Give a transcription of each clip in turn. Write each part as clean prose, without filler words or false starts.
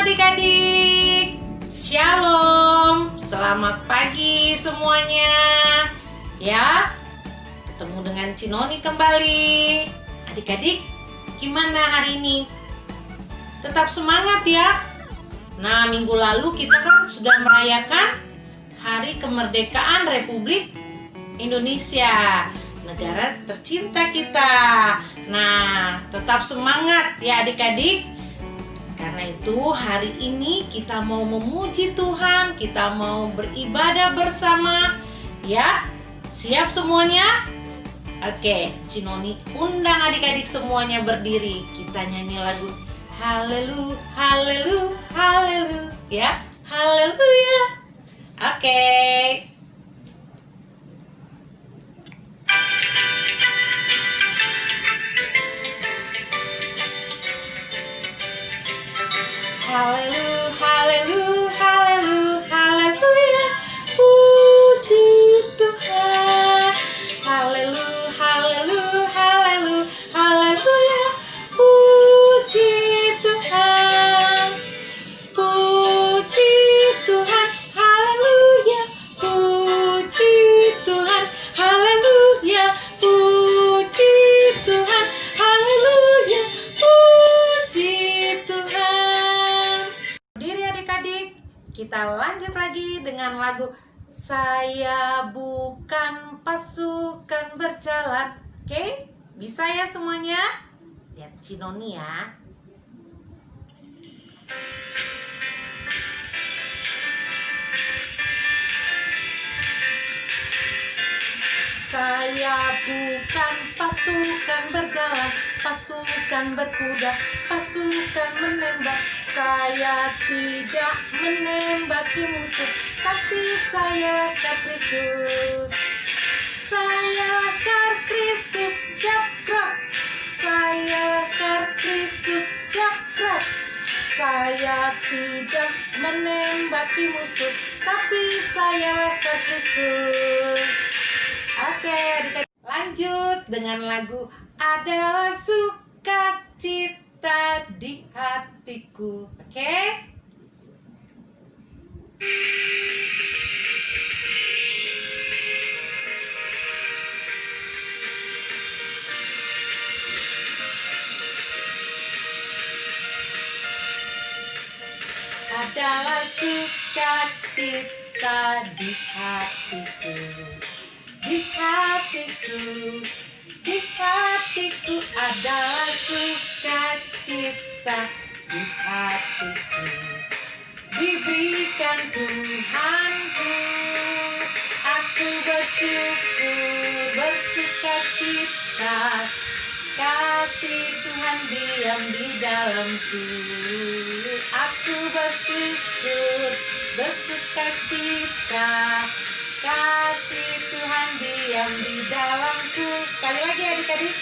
adik-adik, Shalom, selamat pagi semuanya. Ya, ketemu dengan Cinoni kembali. Adik-adik, gimana hari ini? Tetap semangat ya. Nah, minggu lalu kita kan sudah merayakan Hari Kemerdekaan Republik Indonesia, negara tercinta kita. Nah, tetap semangat ya adik-adik. Karena itu hari ini kita mau memuji Tuhan, kita mau beribadah bersama. Ya, siap semuanya? Oke, Cinoni undang adik-adik semuanya berdiri. Kita nyanyi lagu Haleluya, Haleluya, Haleluya. Ya, Haleluya. Oke. Haleluya, haleluya, haleluya, haleluya, puji Tuhan. Haleluya, haleluya, haleluya, haleluya, puji Tuhan. Puji Tuhan, haleluya, puji Tuhan, haleluya, puji Tuhan, haleluya, puji Tuhan. Berdiri adik-adik, kita lanjut lagi dengan lagu Saya Bukan Pasukan Berjalan. Oke, bisa ya semuanya? Lihat Cinoni ya. Saya bukan pasukan pasukan berkuda, pasukan menembak. Saya tidak menembaki musuh, tapi saya laskar Kristus. Saya laskar Kristus, siap gerak. Saya laskar Kristus, siap gerak. Saya tidak menembaki musuh, tapi saya laskar Kristus. Oke, lanjut dengan lagu Adalah Sukacita di Hatiku. Oke? Adalah sukacita di hatiku, di hatiku, di hatiku adalah sukacita di hatiku. Diberikan Tuhanku, aku bersyukur, bersukacita. Kasih Tuhan diam di dalamku. Aku bersyukur, bersukacita. Kasih Tuhan diam di dalamku. Sekali lagi adik-adik.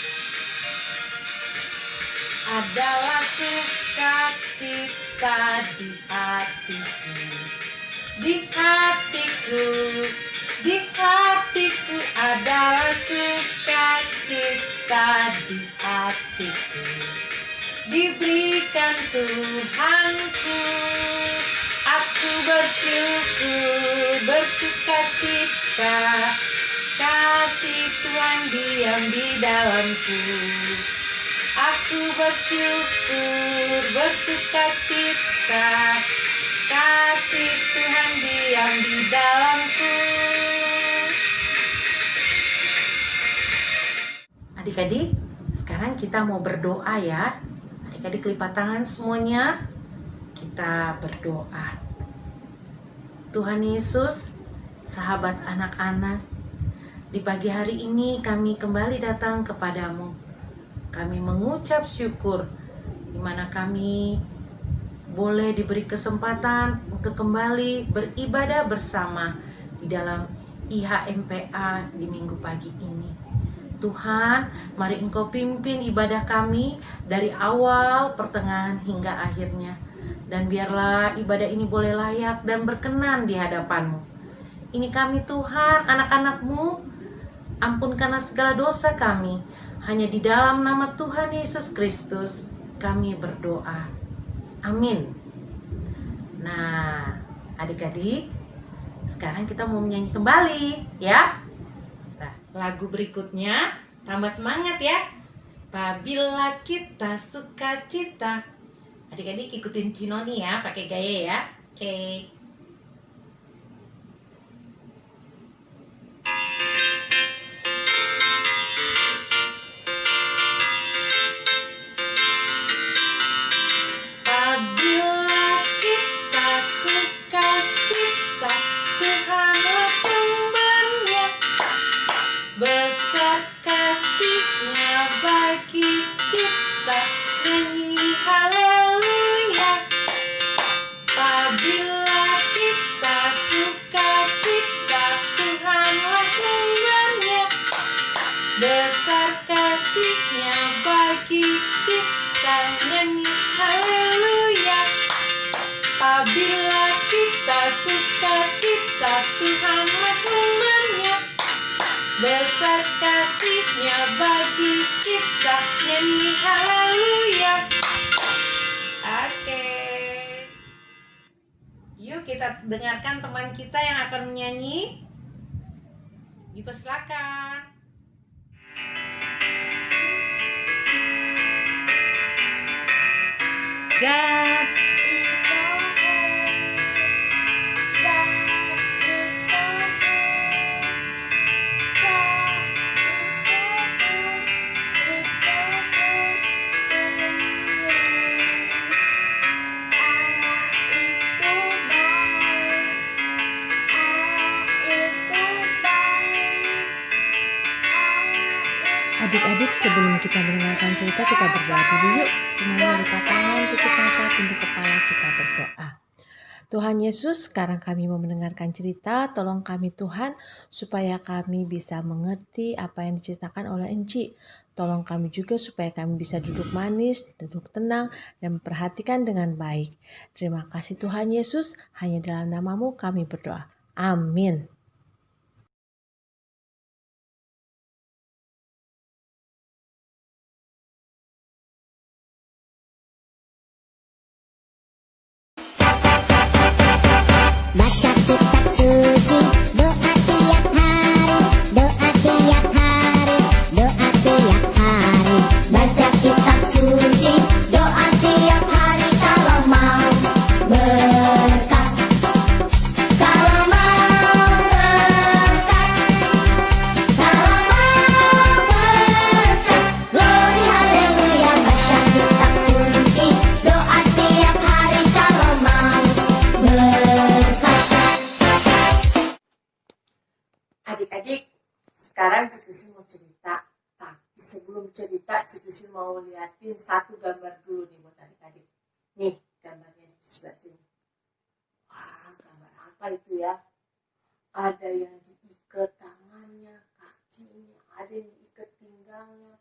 Adalah sukacita di hatiku, di hatiku, di hatiku adalah sukacita di hatiku. Diberikan Tuhanku, aku bersyukur, bersukacita. Kasih Tuhan diam di dalamku. Aku bersyukur, bersukacita. Kasih Tuhan diam di dalamku. Adik-adik, sekarang kita mau berdoa ya. Adik-adik lipat tangan semuanya. Kita berdoa. Tuhan Yesus, sahabat anak-anak, di pagi hari ini kami kembali datang kepadamu. Kami mengucap syukur di mana kami boleh diberi kesempatan untuk kembali beribadah bersama di dalam IHMPA di minggu pagi ini. Tuhan, mari Engkau pimpin ibadah kami dari awal, pertengahan hingga akhirnya. Dan biarlah ibadah ini boleh layak dan berkenan di hadapan-Mu. Ini kami Tuhan, anak-anak-Mu, ampunkanlah segala dosa kami. Hanya di dalam nama Tuhan Yesus Kristus kami berdoa. Amin. Nah, adik-adik, sekarang kita mau menyanyi kembali ya. Nah, lagu berikutnya tambah semangat ya. Apabila kita sukacita. Adik-adik ikutin Cinoni ya, pakai gaya ya. Oke. Besar kasih-Nya bagi kita, nyanyi haleluya. Apabila kita sukacita, Tuhanlah sumbernya. Besar kasih-Nya bagi kita, nyanyi haleluya. Apabila kita sukacita, Tuhanlah sumbernya. Besar kasih-Nya bagi kita, nyanyi haleluya. Oke. Yuk kita dengarkan teman kita yang akan menyanyi. Dipersilakan. God is so good. God is so good. God is so good. Is so good to me. Allah itu baik. Allah itu baik. Allah itu Adik-adik adik-adik, sebelum kita mendengarkan cerita, kita berdoa dulu yuk. Semuanya lipat tangan, tutup mata, tunduk kepala, kita berdoa. Tuhan Yesus, sekarang kami mau mendengarkan cerita. Tolong kami Tuhan, supaya kami bisa mengerti apa yang diceritakan oleh Enci. Tolong kami juga supaya kami bisa duduk manis, duduk tenang, dan memperhatikan dengan baik. Terima kasih Tuhan Yesus, hanya dalam nama-Mu kami berdoa. Amin. Baca kitab suci, doa tiap hari, doa tiap hari, doa tiap hari. Baca kitab suci, doa tiap hari kalau mau berkat. Kalau mau berkat, kalau mau berkat. Glory haleluya, baca kitab suci, doa tiap hari kalau mau berkat. Adik-adik, sekarang Cikrisin mau cerita. Tapi sebelum cerita, Cikrisin mau liatin satu gambar dulu nih buat adik-adik. Nih, gambarnya di sebelah sini. Wah, gambar apa itu ya? Ada yang diikat tangannya, kakinya, ada yang diikat pinggangnya.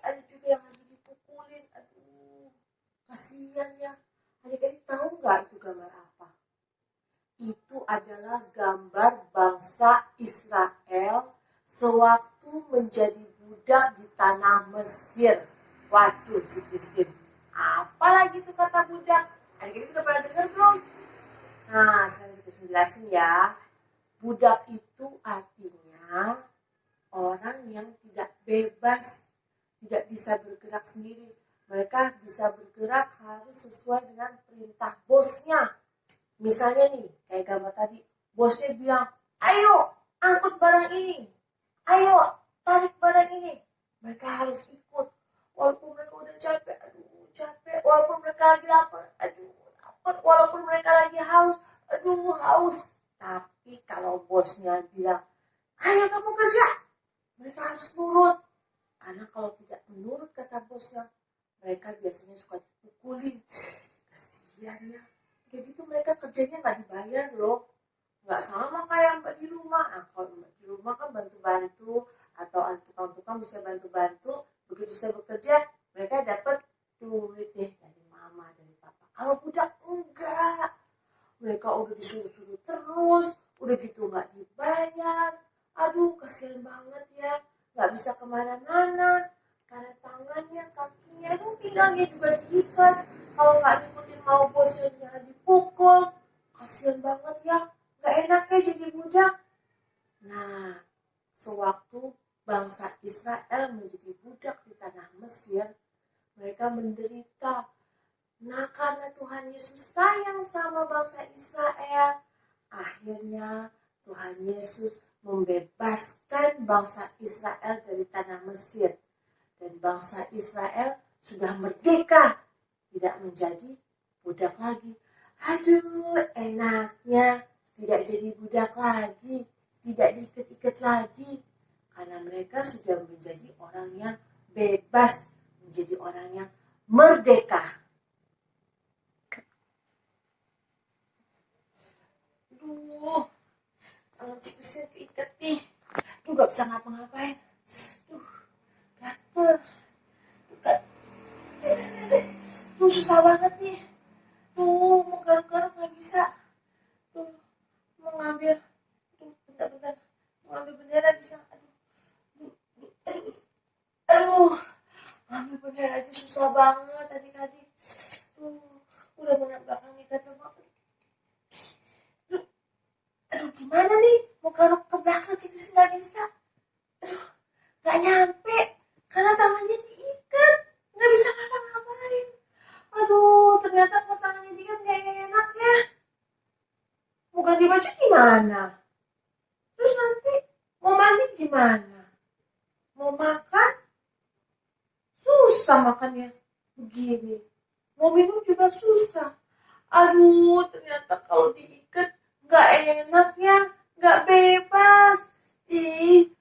Ada juga yang lagi dipukulin. Aduh, kasihan ya. Adik-adik tahu nggak itu gambar apa? Itu adalah gambar bangsa Israel sewaktu menjadi budak di tanah Mesir. Waduh, Cikrisin. Apalagi itu kata budak? Adik-adik udah pernah dengar belum? Nah, sekarang Cikrisin jelasin ya. Budak itu artinya orang yang tidak bebas, tidak bisa bergerak sendiri. Mereka bisa bergerak harus sesuai dengan perintah bosnya. Misalnya nih, kayak gambar tadi, bosnya bilang, ayo angkut barang ini, ayo tarik barang ini. Mereka harus ikut, walaupun mereka udah capek, walaupun mereka lagi lapar, walaupun mereka lagi haus, haus. Tapi kalau bosnya bilang, ayo kamu kerja, mereka harus nurut. Karena kalau tidak menurut kata bosnya, mereka biasanya suka dipukulin. Kasihan ya. Kayak gitu mereka kerjanya nggak dibayar loh. Nggak sama kayak mbak di rumah. Nah, kalau mbak di rumah kan bantu-bantu, atau tukang-tukang bisa bantu-bantu. Begitu saya bekerja, mereka dapat duit deh dari mama, dari papa. Kalau budak enggak. Mereka udah disuruh-suruh terus, udah gitu nggak dibayar. Aduh, kasihan banget ya. Nggak bisa kemana-mana. Karena tangannya, kakinya, pinggangnya juga diikat. Kalau nggak ngikutin mau bosnya dipukul, kasihan banget ya, nggak enak ya jadi budak. Nah, sewaktu bangsa Israel menjadi budak di tanah Mesir, mereka menderita. Nah, karena Tuhan Yesus sayang sama bangsa Israel, akhirnya Tuhan Yesus membebaskan bangsa Israel dari tanah Mesir. Dan bangsa Israel sudah merdeka, tidak menjadi budak lagi. Aduh, enaknya tidak jadi budak lagi, tidak diikat-ikat lagi. Karena mereka sudah menjadi orang yang bebas, menjadi orang yang merdeka. Aduh, tangan Cikrisin keikat nih. Aduh, gak bisa ngapa-ngapain. Aduh, gatel. Aduh, susah banget nih. Tuh, mau garuk-garuk gak bisa. Tuh, mau ngambil. Tuh, bentar. Mau ngambil bendera bisa. Aduh. Ngambil bendera aja susah banget adik-adik. Tuh, udah benar belakangnya gatel banget. Aduh, gimana nih? Mau garuk ke belakang Cikrisin gak bisa. Aduh, gak nyampe. Karena tangannya diikat. Gak bisa ngapa-ngapain. Aduh, ternyata kalau tangannya diikat gak enak ya. Mau ganti baju gimana? Terus nanti mau mandi gimana? Mau makan? Susah makannya begini. Mau minum juga susah. Aduh, ternyata kalau diikat gak enak ya. Gak bebas.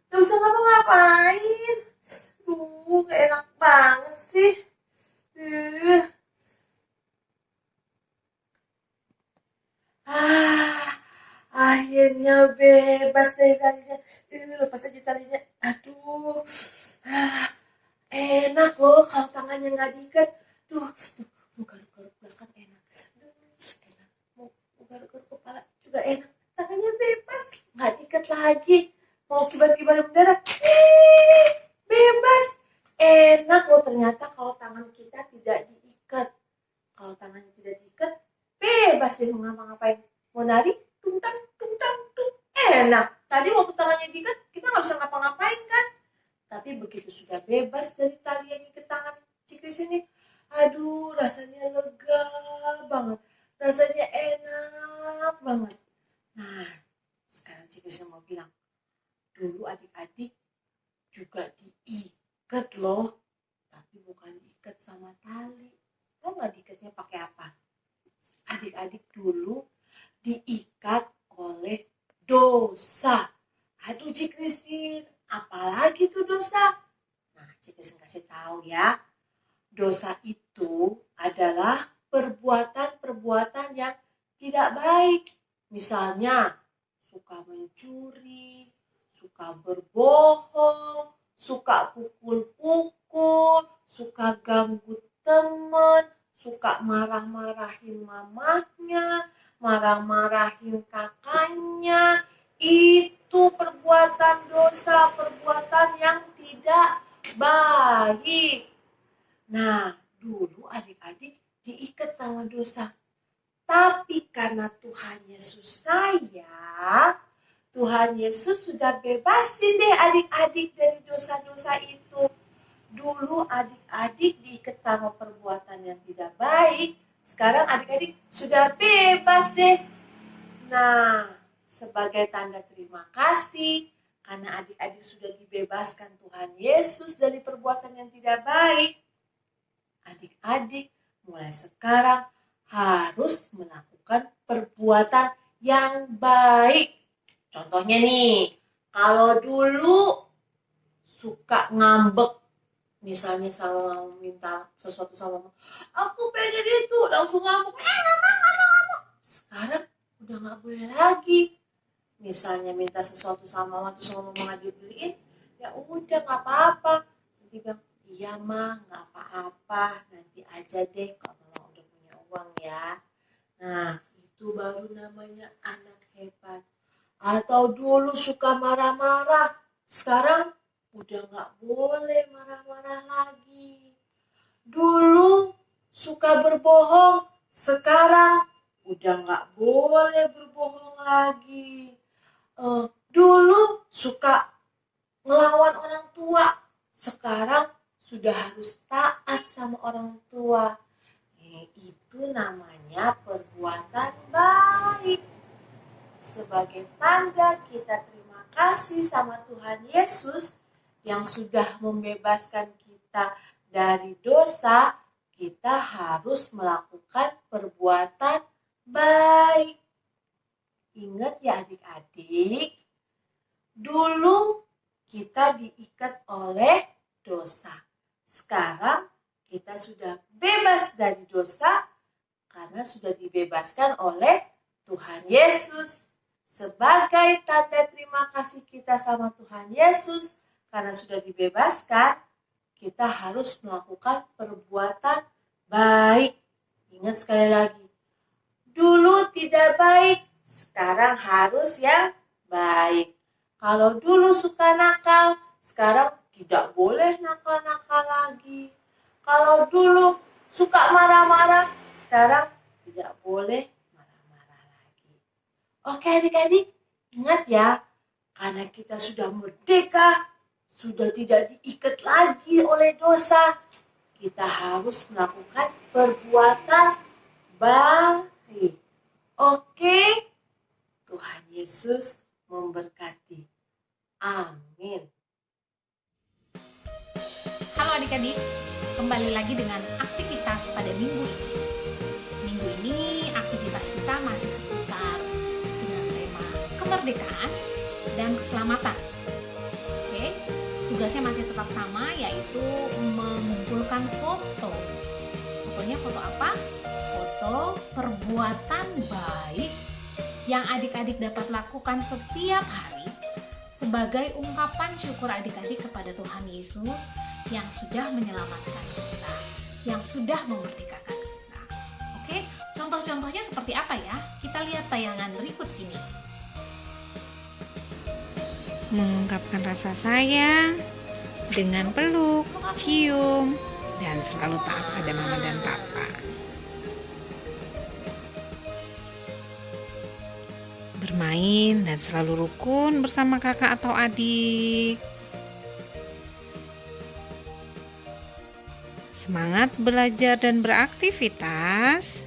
Gak bisa ngapa-ngapain. Gak enak banget sih. Akhirnya bebas dari talinya. Lepas aja talinya. Aduh. Enak loh kalau tangannya nggak diikat. Mau garuk-garuk belakang enak. Enak. Mau garuk-garuk kepala juga enak. Tangannya bebas, nggak diikat lagi. Mau kibar-kibar mendarat, bebas. Enak loh ternyata kalau tangan kita tidak diikat. Kalau tangannya tidak diikat, bebas deh mau ngapa-ngapain. Mau nari, tung-tang, enak. Tadi waktu tangannya diikat, kita nggak bisa ngapa-ngapain kan? Tapi begitu sudah bebas dari tali yang ikat tangan Cikris ini, aduh rasanya lega banget. Rasanya enak banget. Nah, sekarang Cikris mau bilang, dulu adik-adik juga diikat loh, tapi bukan diikat sama tali. Lo nggak diikatnya pakai apa? Adik-adik dulu diikat oleh dosa. Aduh Cik Kristin, apalagi tuh dosa? Nah, Cik Kristin kasih tahu ya. Dosa itu adalah perbuatan-perbuatan yang tidak baik. Misalnya, suka mencuri, suka berbohong, suka pukul-pukul, suka ganggu teman, suka marah-marahin mamahnya, marah-marahin kakaknya. Itu perbuatan dosa, perbuatan yang tidak baik. Nah, dulu adik-adik diikat sama dosa. Tapi karena Tuhan Yesus sayang, Tuhan Yesus sudah bebasin deh adik-adik dari dosa-dosa itu. Dulu adik-adik diikat sama perbuatan yang tidak baik. Sekarang adik-adik sudah bebas deh. Nah, sebagai tanda terima kasih karena adik-adik sudah dibebaskan Tuhan Yesus dari perbuatan yang tidak baik, adik-adik mulai sekarang harus melakukan perbuatan yang baik. Contohnya nih, kalau dulu suka ngambek, misalnya sama minta sesuatu sama mama, aku pengen itu, langsung ngambek, ngambek. Sekarang udah nggak boleh lagi. Misalnya minta sesuatu sama mama, terus mama nggak dibeliin, ya udah nggak apa-apa. Nanti bilang, iya mah nggak apa-apa, nanti aja deh kalau mama udah punya uang ya. Nah, itu baru namanya anak hebat. Atau dulu suka marah-marah, sekarang udah nggak boleh marah-marah lagi. Dulu suka berbohong, sekarang udah nggak boleh berbohong lagi. Dulu suka ngelawan orang tua, sekarang sudah harus taat sama orang tua. Itu namanya perbuatan baik. Sebagai tanda kita terima kasih sama Tuhan Yesus yang sudah membebaskan kita dari dosa, kita harus melakukan perbuatan baik. Ingat ya adik-adik, dulu kita diikat oleh dosa. Sekarang kita sudah bebas dari dosa karena sudah dibebaskan oleh Tuhan Yesus. Sebagai tanda terima kasih kita sama Tuhan Yesus karena sudah dibebaskan, kita harus melakukan perbuatan baik. Ingat sekali lagi, dulu tidak baik, sekarang harus yang baik. Kalau dulu suka nakal, sekarang tidak boleh nakal-nakal lagi. Kalau dulu suka marah-marah, sekarang tidak boleh marah-marah lagi. Oke adik-adik, ingat ya, karena kita sudah merdeka, sudah tidak diikat lagi oleh dosa, kita harus melakukan perbuatan baik. Oke, Tuhan Yesus memberkati. Amin. Halo adik-adik, kembali lagi dengan aktivitas pada minggu ini. Minggu ini aktivitas kita masih seputar dengan tema kemerdekaan dan keselamatan. Oke, tugasnya masih tetap sama, yaitu mengumpulkan foto. Fotonya foto apa? Foto perbuatan baik yang adik-adik dapat lakukan setiap hari sebagai ungkapan syukur adik-adik kepada Tuhan Yesus yang sudah menyelamatkan kita, yang sudah memerdekakan kita. Oke, contoh-contohnya seperti apa ya? Kita lihat tayangan berikut ini. Mengungkapkan rasa sayang dengan peluk, cium, dan selalu taat pada mama dan papa. Bermain dan selalu rukun bersama kakak atau adik. Semangat belajar dan beraktivitas.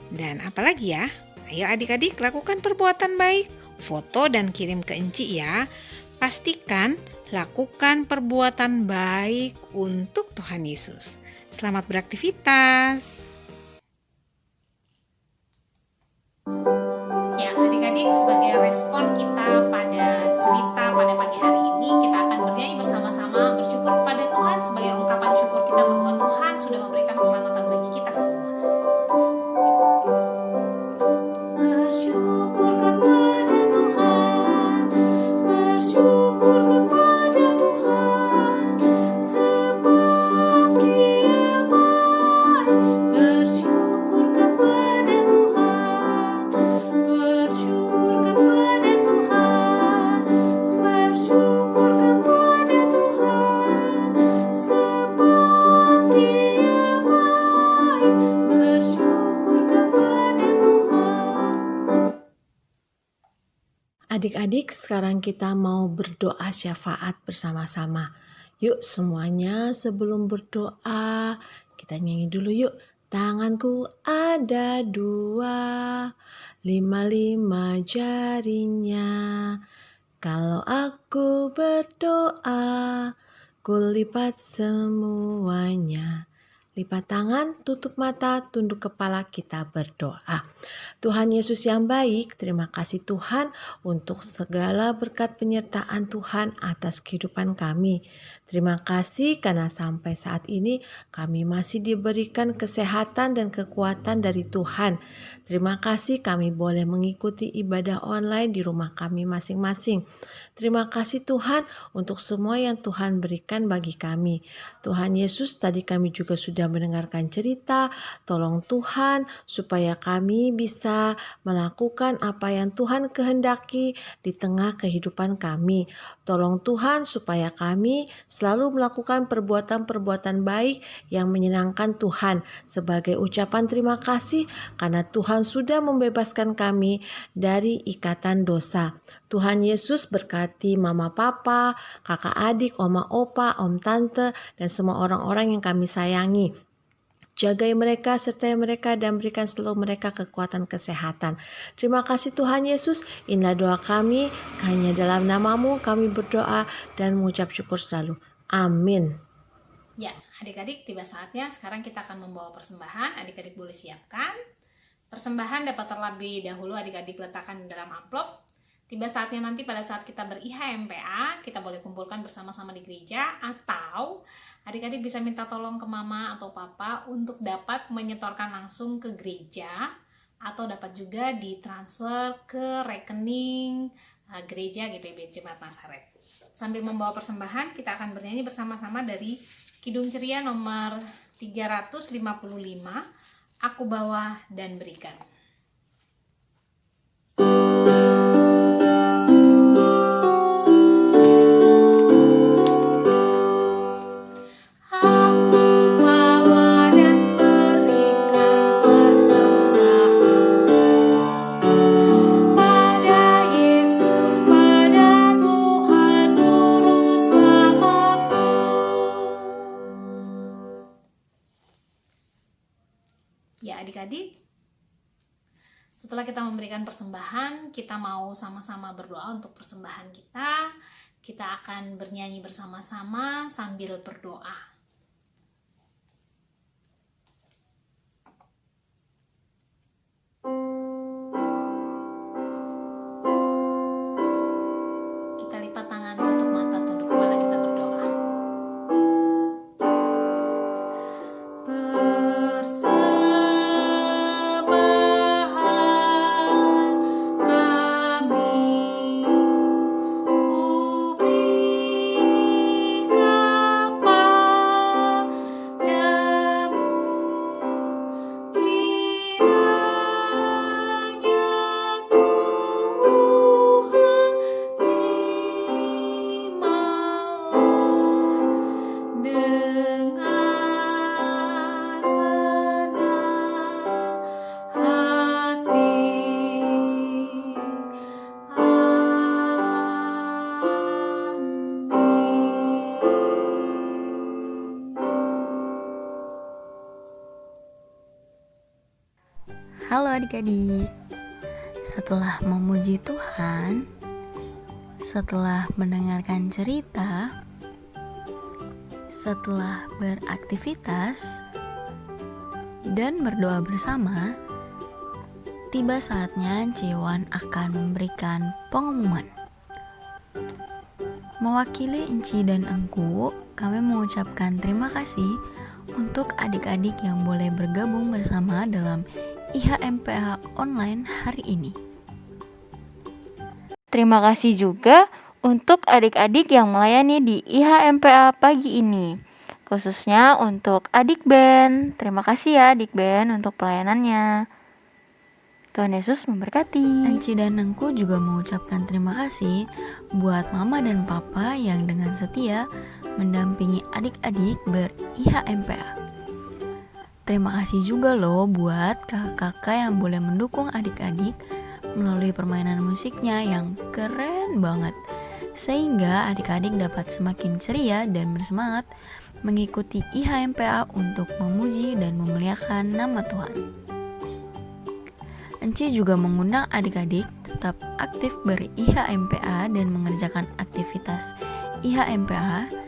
Dan apalagi ya? Ayo adik-adik lakukan perbuatan baik. Foto dan kirim ke Enci ya. Pastikan lakukan perbuatan baik untuk Tuhan Yesus. Selamat beraktivitas. Ya, adik-adik, sebagai respon kita pada cerita pada pagi hari ini, kita akan bernyanyi bersama-sama bersyukur kepada Tuhan sebagai ungkapan syukur kita bahwa Tuhan sudah memberikan keselamatan bagi kita semua. Bersyukur kepada Tuhan, bersyukur kepada Tuhan, sebab Dia baik. Bersyukur kepada Tuhan, bersyukur kepada Tuhan, bersyukur kepada Tuhan, sebab Dia baik. Bersyukur kepada Tuhan. Adik-adik, sekarang kita mau berdoa syafaat bersama-sama. Yuk semuanya, sebelum berdoa kita nyanyi dulu yuk. Tanganku ada 2, 5 jarinya. Kalau aku berdoa, kulipat semuanya. Lipat tangan, tutup mata, tunduk kepala, kita berdoa. Tuhan Yesus yang baik, terima kasih Tuhan untuk segala berkat penyertaan Tuhan atas kehidupan kami. Terima kasih karena sampai saat ini kami masih diberikan kesehatan dan kekuatan dari Tuhan. Terima kasih kami boleh mengikuti ibadah online di rumah kami masing-masing. Terima kasih Tuhan untuk semua yang Tuhan berikan bagi kami. Tuhan Yesus, tadi kami juga sudah mendengarkan cerita. Tolong Tuhan supaya kami bisa melakukan apa yang Tuhan kehendaki di tengah kehidupan kami. Tolong Tuhan supaya kami selalu melakukan perbuatan-perbuatan baik yang menyenangkan Tuhan sebagai ucapan terima kasih karena Tuhan sudah membebaskan kami dari ikatan dosa. Tuhan Yesus berkati mama papa, kakak adik, oma opa, om tante, dan semua orang-orang yang kami sayangi. Jagai mereka, sertai mereka, dan berikan selalu mereka kekuatan kesehatan. Terima kasih Tuhan Yesus. Inilah doa kami. Hanya dalam namamu kami berdoa dan mengucap syukur selalu. Amin. Ya, adik-adik, tiba saatnya sekarang kita akan membawa persembahan. Adik-adik boleh siapkan. Persembahan dapat terlebih dahulu adik-adik letakkan dalam amplop. Tiba saatnya nanti pada saat kita ber-IHMPA, kita boleh kumpulkan bersama-sama di gereja, atau adik-adik bisa minta tolong ke mama atau papa untuk dapat menyetorkan langsung ke gereja, atau dapat juga ditransfer ke rekening gereja GPB Jemaat Nazaret. Sambil membawa persembahan, kita akan bernyanyi bersama-sama dari Kidung Ceria nomor 355, Aku Bawa dan Berikan. Ya adik-adik, setelah kita memberikan persembahan, kita mau sama-sama berdoa untuk persembahan kita. Kita akan bernyanyi bersama-sama sambil berdoa. Kita lipat tangan Halo adik-adik. Setelah memuji Tuhan, setelah mendengarkan cerita, setelah beraktivitas dan berdoa bersama, tiba saatnya Ciwan akan memberikan pengumuman. Mewakili Enci dan Engku, kami mengucapkan terima kasih untuk adik-adik yang boleh bergabung bersama dalam IHMPA online hari ini. Terima kasih juga untuk adik-adik yang melayani di IHMPA pagi ini, khususnya untuk adik Ben. Terima kasih ya adik Ben untuk pelayanannya. Tuhan Yesus memberkati. Enci dan Engku juga mengucapkan terima kasih buat mama dan papa yang dengan setia mendampingi adik-adik ber-IHMPA. Terima kasih juga loh buat kakak-kakak yang boleh mendukung adik-adik melalui permainan musiknya yang keren banget, sehingga adik-adik dapat semakin ceria dan bersemangat mengikuti IHMPA untuk memuji dan memuliakan nama Tuhan. Enci juga mengundang adik-adik tetap aktif ber-IHMPA dan mengerjakan aktivitas IHMPA,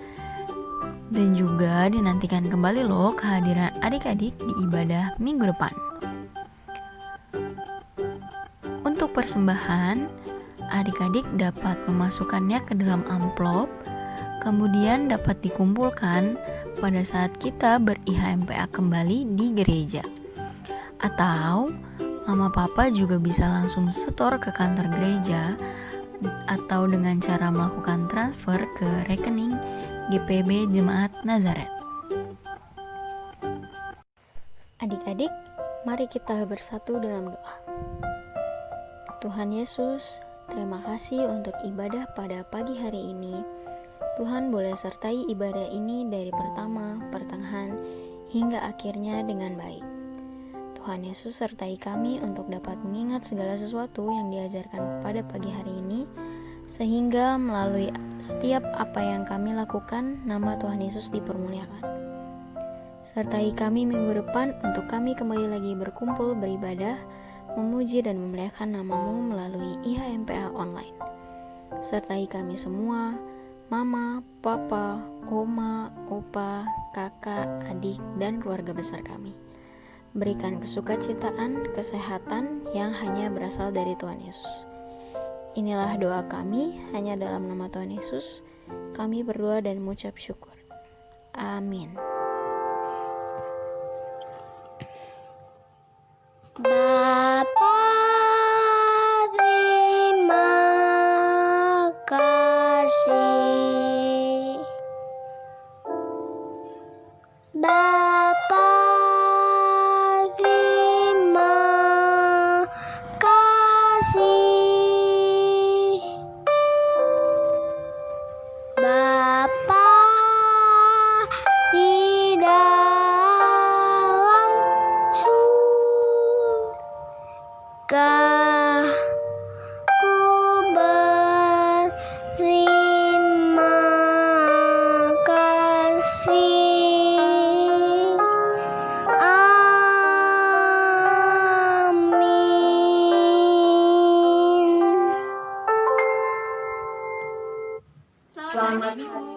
dan juga dinantikan kembali loh kehadiran adik-adik di ibadah minggu depan. Untuk persembahan, adik-adik dapat memasukkannya ke dalam amplop, kemudian dapat dikumpulkan pada saat kita ber-IHMPA kembali di gereja. Atau mama papa juga bisa langsung setor ke kantor gereja atau dengan cara melakukan transfer ke rekening GPB Jemaat Nazaret. Adik-adik, mari kita bersatu dalam doa. Tuhan Yesus, terima kasih untuk ibadah pada pagi hari ini. Tuhan boleh sertai ibadah ini dari pertama, pertengahan, hingga akhirnya dengan baik. Tuhan Yesus sertai kami untuk dapat mengingat segala sesuatu yang diajarkan pada pagi hari ini, sehingga melalui setiap apa yang kami lakukan, nama Tuhan Yesus dipermuliakan. Sertai kami minggu depan untuk kami kembali lagi berkumpul beribadah, memuji dan memuliakan nama-Mu melalui IHMPA online. Sertai kami semua, mama, papa, oma, opa, kakak, adik, dan keluarga besar kami. Berikan kesukacitaan, kesehatan yang hanya berasal dari Tuhan Yesus. Inilah doa kami, hanya dalam nama Tuhan Yesus. Kami berdoa dan mengucap syukur. Amin. Bapa, terima kasih. Bapa, terima kasih. Bapa di dalam surga, ku berterima kasih. Amin. Selamat Minggu.